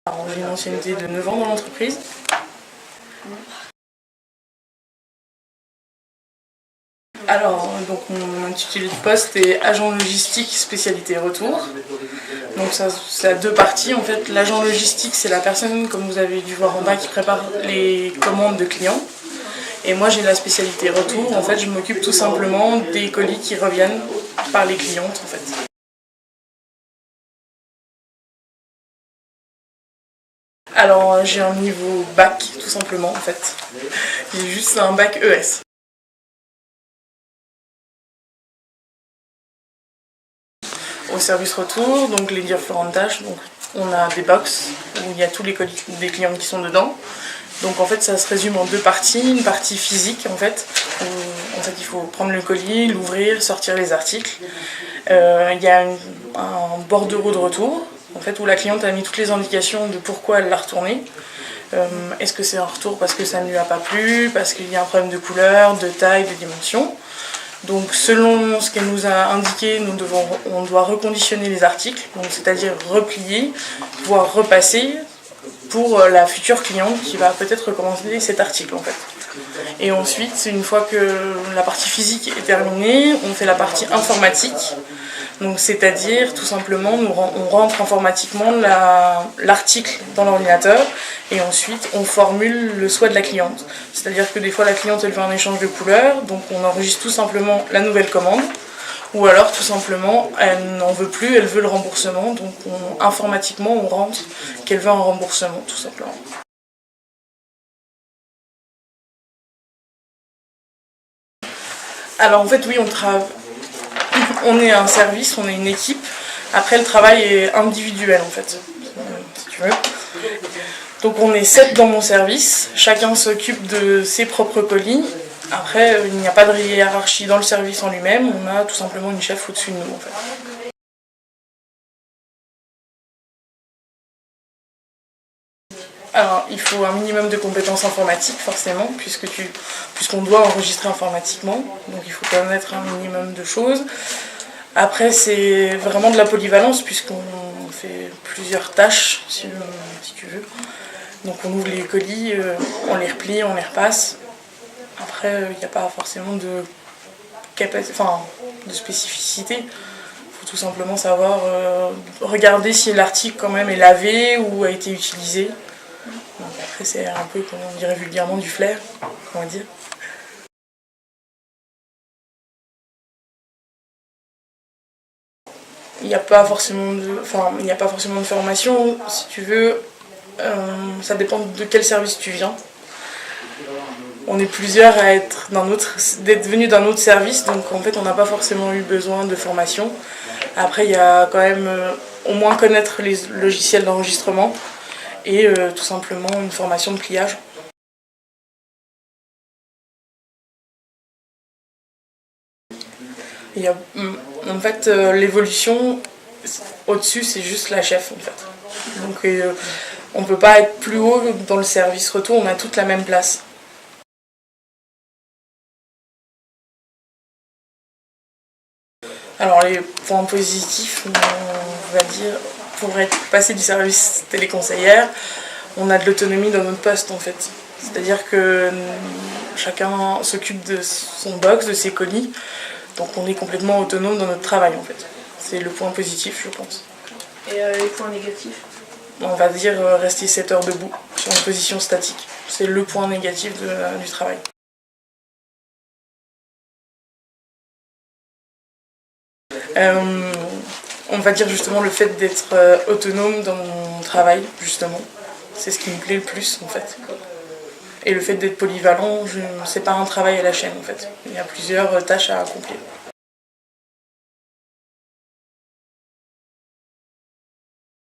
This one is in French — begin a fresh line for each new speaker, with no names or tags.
J'ai une ancienneté de 9 ans dans l'entreprise. Alors, donc mon intitulé de poste est agent logistique spécialité retour. Donc ça a deux parties en fait. L'agent logistique, c'est la personne, comme vous avez dû voir en bas, qui prépare les commandes de clients. Et moi j'ai la spécialité retour. En fait, je m'occupe tout simplement des colis qui reviennent par les clientes en fait. Alors j'ai un niveau bac tout simplement en fait. J'ai juste un bac ES. Au service retour, donc les différentes tâches, donc on a des box où il y a tous les colis des clients qui sont dedans. Donc en fait ça se résume en deux parties, une partie physique en fait, où en fait il faut prendre le colis, l'ouvrir, sortir les articles. Il y a un bordereau de retour, en fait, où la cliente a mis toutes les indications de pourquoi elle l'a retourné. Est-ce que c'est un retour parce que ça ne lui a pas plu, parce qu'il y a un problème de couleur, de taille, de dimension. Donc selon ce qu'elle nous a indiqué, on doit reconditionner les articles, c'est-à-dire replier, voire repasser pour la future cliente qui va peut-être recommander cet article en fait. Et ensuite, une fois que la partie physique est terminée, on fait la partie informatique. Donc c'est-à-dire tout simplement on rentre informatiquement l'article dans l'ordinateur et ensuite on formule le souhait de la cliente. C'est-à-dire que des fois la cliente elle veut un échange de couleurs, donc on enregistre tout simplement la nouvelle commande. Ou alors tout simplement elle n'en veut plus, elle veut le remboursement, donc informatiquement on rentre qu'elle veut un remboursement tout simplement. Alors en fait oui on est un service, on est une équipe. Après le travail est individuel en fait, si tu veux. Donc on est 7 dans mon service, chacun s'occupe de ses propres colis. Après il n'y a pas de hiérarchie dans le service en lui-même, on a tout simplement une chef au-dessus de nous en fait. Alors, il faut un minimum de compétences informatiques, forcément, puisqu'on doit enregistrer informatiquement. Donc, il faut connaître un minimum de choses. Après, c'est vraiment de la polyvalence, puisqu'on fait plusieurs tâches, si tu veux. Donc, on ouvre les colis, on les replie, on les repasse. Après, il n'y a pas forcément de spécificité. Il faut tout simplement savoir regarder si l'article, quand même, est lavé ou a été utilisé. Donc après c'est un peu, comme on dirait vulgairement, du flair, on va dire. Il n'y a pas forcément de formation, si tu veux, ça dépend de quel service tu viens. On est plusieurs à d'être venus d'un autre service, donc en fait on n'a pas forcément eu besoin de formation. Après il y a quand même au moins connaître les logiciels d'enregistrement et tout simplement une formation de pliage. En fait, l'évolution au-dessus, c'est juste la chef en fait. Donc on ne peut pas être plus haut dans le service retour, on a toute la même place. Alors les points positifs, on va dire, pour passer du service téléconseillère, on a de l'autonomie dans notre poste en fait. C'est-à-dire que chacun s'occupe de son box, de ses colis, donc on est complètement autonome dans notre travail en fait. C'est le point positif je pense.
Et les points négatifs?
On va dire rester 7 heures debout sur une position statique. C'est le point négatif du travail. On va dire justement le fait d'être autonome dans mon travail, justement. C'est ce qui me plaît le plus en fait. Et le fait d'être polyvalent, c'est pas un travail à la chaîne en fait. Il y a plusieurs tâches à accomplir.